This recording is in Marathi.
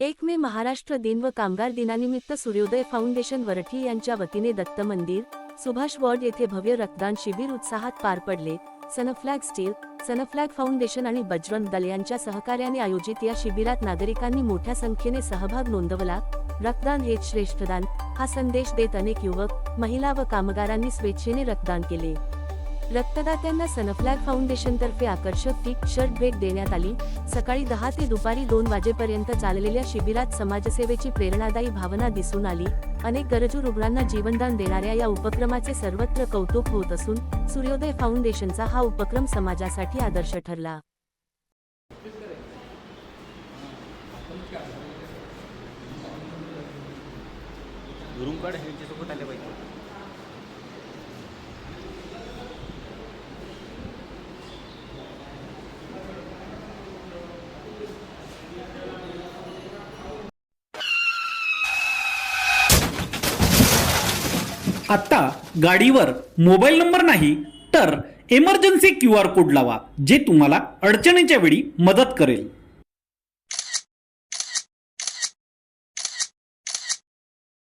1 मे महाराष्ट्र दिन व कामगार दिनानिमित्त सूर्योदय फाउंडेशन वरठी यांच्या वतीने दत्त मंदिर, सुभाष वॉर्ड येथे भव्य रक्तदान शिबिर उत्साहात पार पडले। सनफ्लॅग स्टील, सनफ्लॅग फाउंडेशन आणि बजरंग दल यांच्या सहकार्याने आयोजित या शिबिरात नागरिकांनी मोठ्या संख्येने सहभाग नोंदवला। रक्तदान हेच श्रेष्ठदान हा संदेश देत अनेक युवक, महिला व कामगारांनी स्वेच्छेने रक्तदान केले। रक्तदात्यांना सनफ्लॅग फाउंडेशनतर्फे आकर्षक टी-शर्ट भेट देण्यात आली। सकाळी 10 ते दुपारी 2 वाजेपर्यंत चाललेल्या शिबिरात समाजसेवेची प्रेरणादायी भावना दिसून आली। अनेक गरजू रुग्णांना जीवनदान देणाऱ्या या उपक्रमाचे सर्वत्र कौतुक होत असून सूर्योदय फाउंडेशनचा हा उपक्रम समाजासाठी आदर्श ठरला। आता गाडीवर मोबाईल नंबर नाही तर इमर्जन्सी QR कोड लावा, जे तुम्हाला अडचणीच्या वेळी मदत करेल।